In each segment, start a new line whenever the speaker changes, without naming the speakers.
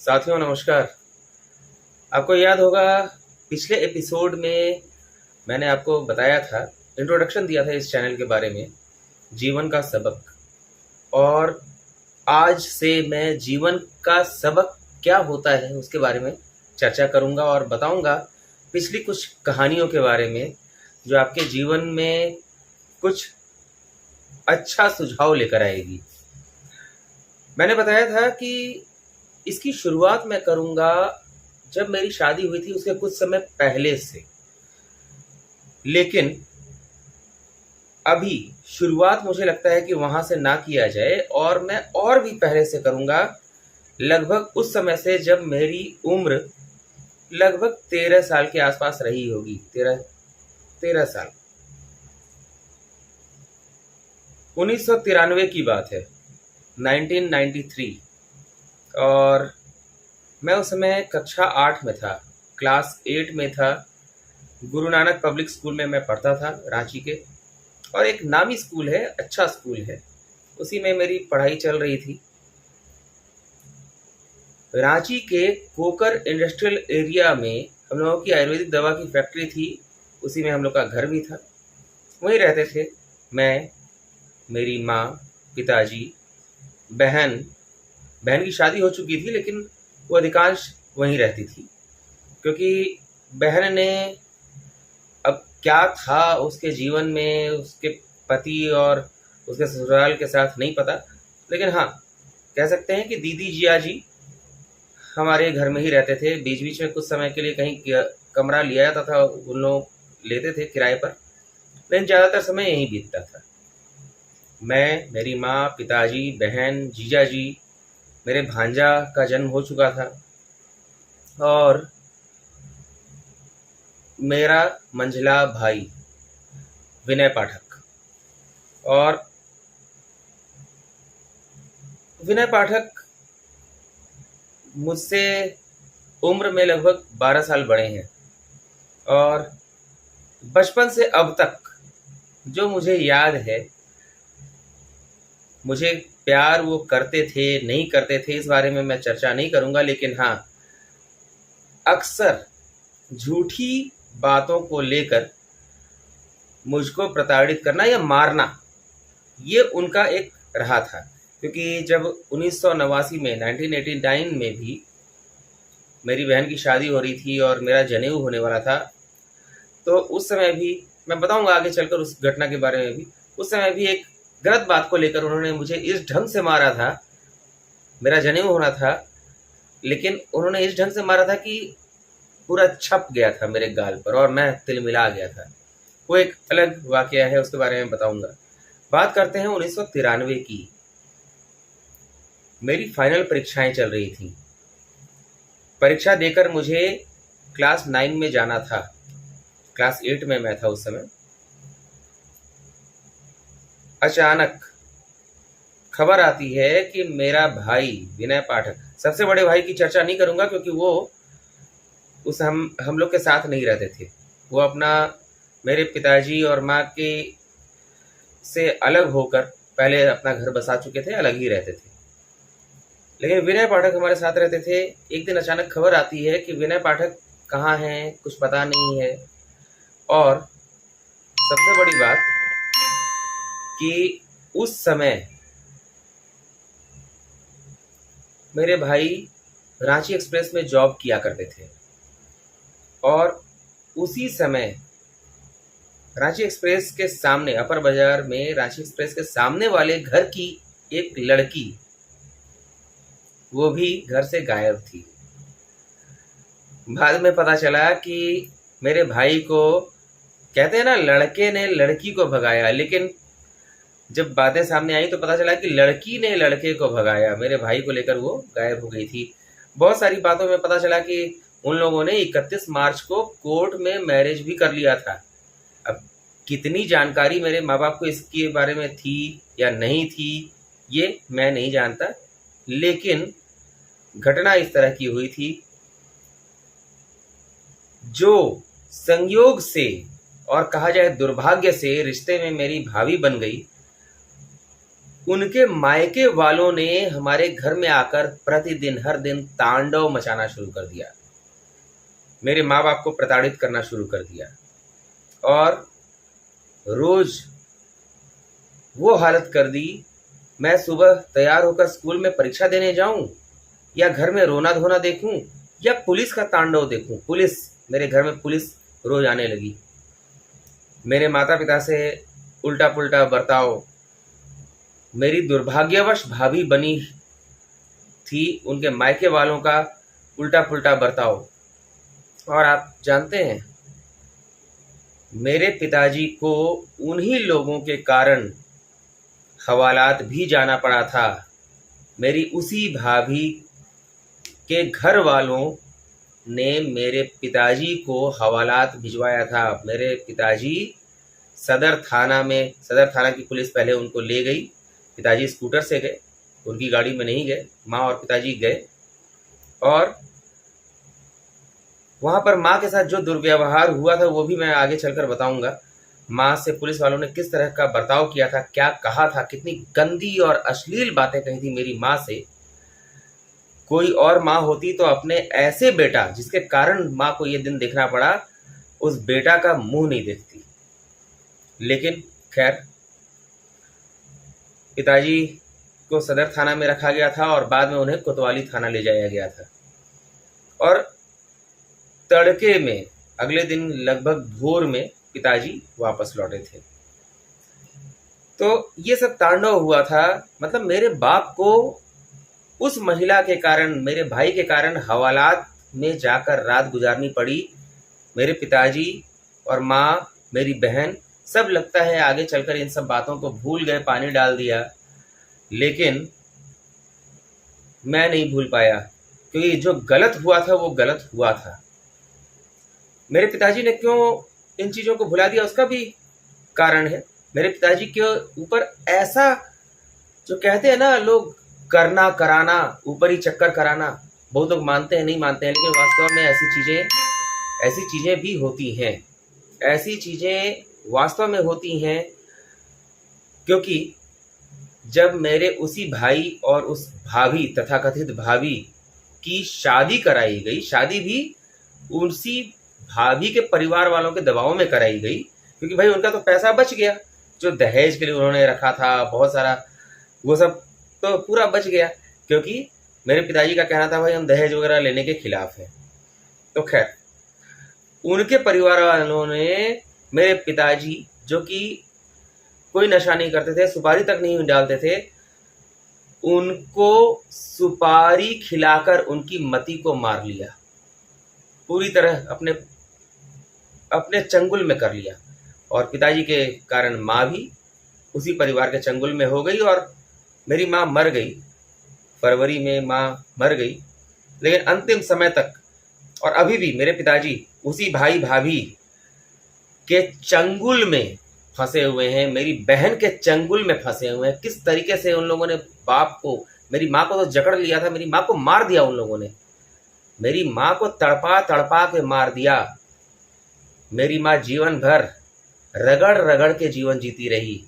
साथियों नमस्कार। आपको याद होगा पिछले एपिसोड में मैंने आपको बताया था, इंट्रोडक्शन दिया था इस चैनल के बारे में, जीवन का सबक। और आज से मैं जीवन का सबक क्या होता है उसके बारे में चर्चा करूंगा और बताऊंगा पिछली कुछ कहानियों के बारे में जो आपके जीवन में कुछ अच्छा सुझाव लेकर आएगी। मैंने बताया था कि इसकी शुरुआत मैं करूंगा जब मेरी शादी हुई थी उसके कुछ समय पहले से, लेकिन अभी शुरुआत मुझे लगता है कि वहां से ना किया जाए और मैं और भी पहले से करूंगा, लगभग उस समय से जब मेरी उम्र लगभग 13 साल के आसपास रही होगी। 13 साल, 1993 की बात है, 1993। और मैं उस समय कक्षा 8 में था, क्लास 8 में था। गुरु नानक पब्लिक स्कूल में मैं पढ़ता था, रांची के, और एक नामी स्कूल है, अच्छा स्कूल है, उसी में मेरी पढ़ाई चल रही थी। रांची के कोकर इंडस्ट्रियल एरिया में हम लोगों की आयुर्वेदिक दवा की फैक्ट्री थी, उसी में हम लोग का घर भी था। वहीं रहते थे मैं, मेरी माँ, पिताजी, बहन की शादी हो चुकी थी, लेकिन वो अधिकांश वहीं रहती थी, क्योंकि बहन ने, अब क्या था उसके जीवन में, उसके पति और उसके ससुराल के साथ नहीं पता, लेकिन हाँ कह सकते हैं कि दीदी जिया जी हमारे घर में ही रहते थे। बीच बीच में कुछ समय के लिए कहीं कमरा लिया जाता था, उन लोग लेते थे किराए पर, लेकिन ज़्यादातर समय यहीं बीतता था। मैं, मेरी माँ, पिताजी, बहन, जीजा जी, मेरे भांजा का जन्म हो चुका था, और मेरा मंझला भाई विनय पाठक। और विनय पाठक मुझसे उम्र में लगभग 12 साल बड़े हैं, और बचपन से अब तक जो मुझे याद है, मुझे प्यार वो करते थे नहीं करते थे इस बारे में मैं चर्चा नहीं करूंगा, लेकिन हाँ अक्सर झूठी बातों को लेकर मुझको प्रताड़ित करना या मारना, ये उनका एक रहा था। क्योंकि जब 1989 में, 1989 में भी मेरी बहन की शादी हो रही थी और मेरा जनेऊ होने वाला था, तो उस समय भी मैं बताऊंगा आगे चलकर उस घटना के बारे में भी, उस समय भी एक गलत बात को लेकर उन्होंने मुझे इस ढंग से मारा था। मेरा जनेऊ होना था, लेकिन उन्होंने इस ढंग से मारा था कि पूरा छप गया था मेरे गाल पर और मैं तिलमिला गया था। वो एक अलग वाकया है, उसके बारे में बताऊंगा। बात करते हैं 1993 की। मेरी फाइनल परीक्षाएं चल रही थी। परीक्षा देकर मुझे क्लास 9 में जाना था, क्लास 8 में मैं था उस समय। अचानक खबर आती है कि मेरा भाई विनय पाठक, सबसे बड़े भाई की चर्चा नहीं करूंगा क्योंकि वो उस हम लोग के साथ नहीं रहते थे, वो अपना, मेरे पिताजी और माँ के से अलग होकर पहले अपना घर बसा चुके थे, अलग ही रहते थे। लेकिन विनय पाठक हमारे साथ रहते थे। एक दिन अचानक खबर आती है कि विनय पाठक कहाँ हैं, कुछ पता नहीं है। और सबसे बड़ी बात कि उस समय मेरे भाई रांची एक्सप्रेस में जॉब किया करते थे, और उसी समय रांची एक्सप्रेस के सामने, अपर बाजार में रांची एक्सप्रेस के सामने वाले घर की एक लड़की, वो भी घर से गायब थी। बाद में पता चला कि मेरे भाई को, कहते हैं ना लड़के ने लड़की को भगाया, लेकिन जब बातें सामने आई तो पता चला कि लड़की ने लड़के को भगाया। मेरे भाई को लेकर वो गायब हो गई थी। बहुत सारी बातों में पता चला कि उन लोगों ने 31 मार्च को कोर्ट में मैरिज भी कर लिया था। अब कितनी जानकारी मेरे माँ बाप को इसके बारे में थी या नहीं थी, ये मैं नहीं जानता, लेकिन घटना इस तरह की हुई थी, जो संयोग से और कहा जाए दुर्भाग्य से रिश्ते में मेरी भाभी बन गई। उनके मायके वालों ने हमारे घर में आकर प्रतिदिन हर दिन तांडव मचाना शुरू कर दिया। मेरे माँ बाप को प्रताड़ित करना शुरू कर दिया और रोज वो हालत कर दी, मैं सुबह तैयार होकर स्कूल में परीक्षा देने जाऊं या घर में रोना धोना देखूं या पुलिस का तांडव देखूं। पुलिस, मेरे घर में पुलिस रोज आने लगी। मेरे माता पिता से उल्टा पुल्टा बर्ताव, मेरी दुर्भाग्यवश भाभी बनी थी, उनके मायके वालों का उल्टा पुल्टा बर्ताव। और आप जानते हैं, मेरे पिताजी को उन्हीं लोगों के कारण हवालात भी जाना पड़ा था। मेरी उसी भाभी के घर वालों ने मेरे पिताजी को हवालात भिजवाया था। मेरे पिताजी सदर थाना की पुलिस पहले उनको ले गई। पिताजी स्कूटर से गए, उनकी गाड़ी में नहीं गए। माँ और पिताजी गए और वहाँ पर माँ के साथ जो दुर्व्यवहार हुआ था वो भी मैं आगे चलकर बताऊंगा। माँ से पुलिस वालों ने किस तरह का बर्ताव किया था, क्या कहा था, कितनी गंदी और अश्लील बातें कही थी मेरी माँ से। कोई और माँ होती तो अपने ऐसे बेटा, जिसके कारण माँ को ये दिन देखना पड़ा, उस बेटा का मुंह नहीं देखती। लेकिन खैर, पिताजी को सदर थाना में रखा गया था और बाद में उन्हें कोतवाली थाना ले जाया गया था। और तड़के में अगले दिन लगभग भोर में पिताजी वापस लौटे थे। तो ये सब तांडव हुआ था। मतलब मेरे बाप को उस महिला के कारण, मेरे भाई के कारण हवालात में जाकर रात गुजारनी पड़ी। मेरे पिताजी और माँ, मेरी बहन, सब लगता है आगे चलकर इन सब बातों को भूल गए, पानी डाल दिया। लेकिन मैं नहीं भूल पाया, क्योंकि जो गलत हुआ था वो गलत हुआ था। मेरे पिताजी ने क्यों इन चीज़ों को भुला दिया, उसका भी कारण है। मेरे पिताजी के ऊपर ऐसा, जो कहते हैं ना लोग, करना कराना, ऊपरी चक्कर कराना, बहुत लोग मानते हैं, नहीं मानते हैं, लेकिन वास्तव में ऐसी चीज़ें भी होती हैं। ऐसी चीज़ें वास्तव में होती हैं, क्योंकि जब मेरे उसी भाई और उस भाभी, तथाकथित भाभी की शादी कराई गई, शादी भी उसी भाभी के परिवार वालों के दबाव में कराई गई, क्योंकि भाई उनका तो पैसा बच गया, जो दहेज के लिए उन्होंने रखा था बहुत सारा, वो सब तो पूरा बच गया। क्योंकि मेरे पिताजी का कहना था भाई हम दहेज वगैरह लेने के खिलाफ हैं। तो खैर, उनके परिवार वालों ने मेरे पिताजी, जो कि कोई नशा नहीं करते थे, सुपारी तक नहीं डालते थे, उनको सुपारी खिलाकर उनकी मति को मार लिया, पूरी तरह अपने चंगुल में कर लिया। और पिताजी के कारण माँ भी उसी परिवार के चंगुल में हो गई और मेरी माँ मर गई। फरवरी में माँ मर गई, लेकिन अंतिम समय तक, और अभी भी मेरे पिताजी उसी भाई भाभी के चंगुल में फंसे हुए हैं, मेरी बहन के चंगुल में फंसे हुए हैं। किस तरीके से उन लोगों ने बाप को, मेरी माँ को तो जकड़ लिया था, मेरी माँ को मार दिया उन लोगों ने, मेरी माँ को तड़पा तड़पा के मार दिया। मेरी माँ जीवन भर रगड़ रगड़ के जीवन जीती रही।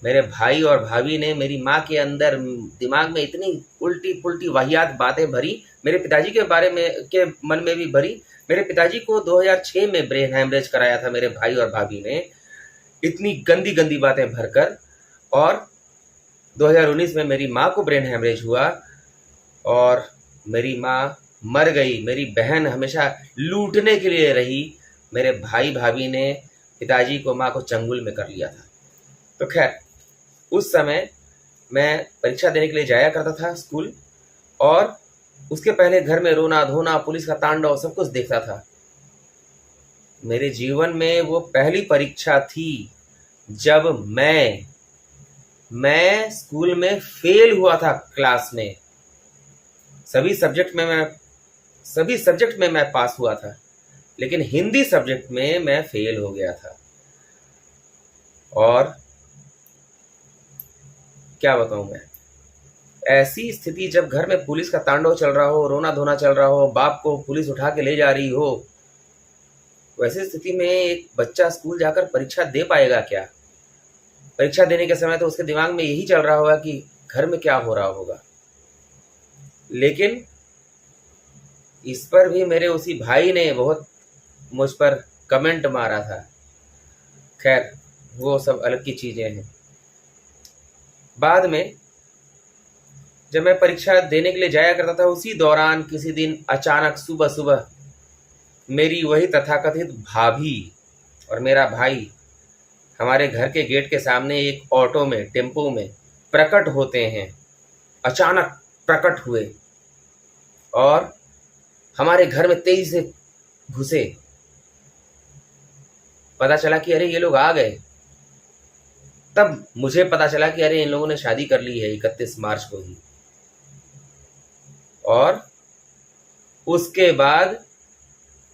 मेरे भाई और भाभी ने मेरी माँ के अंदर, दिमाग में इतनी उल्टी पुल्टी वाहियात बातें भरी, मेरे पिताजी के बारे में के मन में भी भरी। मेरे पिताजी को 2006 में ब्रेन हैमरेज कराया था मेरे भाई और भाभी ने, इतनी गंदी गंदी बातें भरकर। और 2019 में मेरी माँ को ब्रेन हैमरेज हुआ और मेरी माँ मर गई। मेरी बहन हमेशा लूटने के लिए रही। मेरे भाई भाभी ने पिताजी को, माँ को चंगुल में कर लिया था। तो खैर, उस समय मैं परीक्षा देने के लिए जाया करता था स्कूल, और उसके पहले घर में रोना धोना, पुलिस का तांडव, सब कुछ देखता था। मेरे जीवन में वो पहली परीक्षा थी जब मैं स्कूल में फेल हुआ था क्लास में। सभी सब्जेक्ट में मैं पास हुआ था, लेकिन हिंदी सब्जेक्ट में मैं फेल हो गया था। और क्या बताऊं मैं, ऐसी स्थिति जब घर में पुलिस का तांडव चल रहा हो, रोना धोना चल रहा हो, बाप को पुलिस उठा के ले जा रही हो, वैसी स्थिति में एक बच्चा स्कूल जाकर परीक्षा दे पाएगा क्या? परीक्षा देने के समय तो उसके दिमाग में यही चल रहा होगा कि घर में क्या हो रहा होगा। लेकिन इस पर भी मेरे उसी भाई ने बहुत मुझ पर कमेंट मारा था। खैर, वो सब अलग की चीज़ें हैं। बाद में जब मैं परीक्षा देने के लिए जाया करता था, उसी दौरान किसी दिन अचानक सुबह सुबह मेरी वही तथाकथित भाभी और मेरा भाई हमारे घर के गेट के सामने एक ऑटो में, टेम्पो में प्रकट होते हैं। अचानक प्रकट हुए और हमारे घर में तेजी से घुसे। पता चला कि अरे ये लोग आ गए। तब मुझे पता चला कि अरे इन लोगों ने शादी कर ली है 31 मार्च को ही। और उसके बाद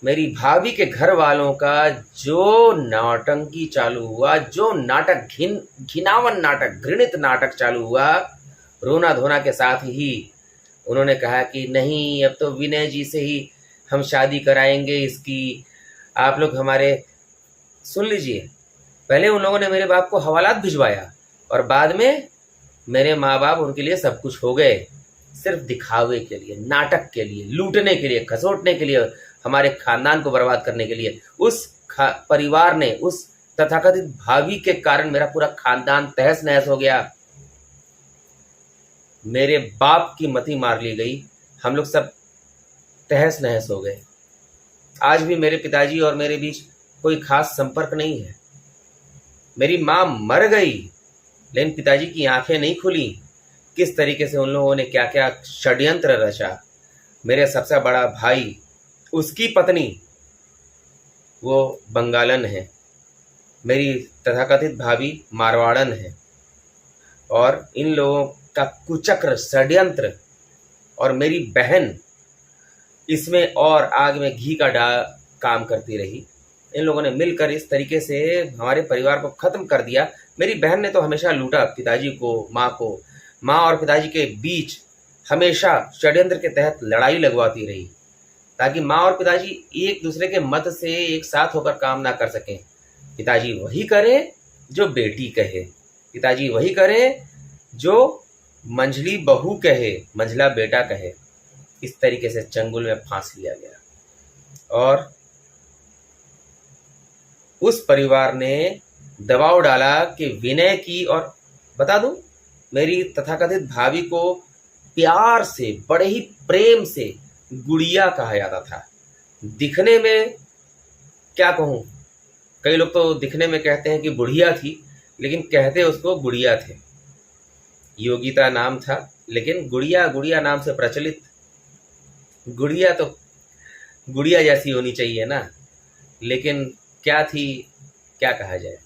मेरी भाभी के घर वालों का जो नौटंकी चालू हुआ, जो नाटक, घिनावन नाटक, घृणित नाटक चालू हुआ, रोना धोना के साथ ही उन्होंने कहा कि नहीं, अब तो विनय जी से ही हम शादी कराएंगे इसकी। आप लोग हमारे सुन लीजिए, पहले उन लोगों ने मेरे बाप को हवालात भिजवाया और बाद में मेरे माँ बाप उनके लिए सब कुछ हो गए, सिर्फ दिखावे के लिए, नाटक के लिए, लूटने के लिए, खसोटने के लिए, हमारे खानदान को बर्बाद करने के लिए। उस परिवार ने, उस तथाकथित भाभी के कारण मेरा पूरा खानदान तहस नहस हो गया। मेरे बाप की मति मार ली गई, हम लोग सब तहस नहस हो गए। आज भी मेरे पिताजी और मेरे बीच कोई खास संपर्क नहीं है। मेरी माँ मर गई लेकिन पिताजी की आंखें नहीं खुली। किस तरीके से उन लोगों ने क्या क्या षड्यंत्र रचा। मेरे सबसे बड़ा भाई, उसकी पत्नी वो बंगालन है, मेरी तथाकथित भाभी मारवाड़न है, और इन लोगों का कुचक्र, षड्यंत्र, और मेरी बहन इसमें और आग में घी का काम करती रही। इन लोगों ने मिलकर इस तरीके से हमारे परिवार को ख़त्म कर दिया। मेरी बहन ने तो हमेशा लूटा पिताजी को, माँ को। माँ और पिताजी के बीच हमेशा षड्यंत्र के तहत लड़ाई लगवाती रही ताकि माँ और पिताजी एक दूसरे के मत से एक साथ होकर काम ना कर सकें। पिताजी वही करे जो बेटी कहे, पिताजी वही करे जो मंझली बहू कहे, मंझला बेटा कहे। इस तरीके से चंगुल में फांस लिया गया और उस परिवार ने दबाव डाला कि विनय की, और बता दूं, मेरी तथाकथित भाभी को प्यार से, बड़े ही प्रेम से गुड़िया कहा जाता था। दिखने में क्या कहूँ, कई लोग तो दिखने में कहते हैं कि बुढ़िया थी, लेकिन कहते उसको गुड़िया थे। योगिता नाम था लेकिन गुड़िया गुड़िया नाम से प्रचलित। गुड़िया तो गुड़िया जैसी होनी चाहिए ना, लेकिन क्या थी, क्या कहा जाए।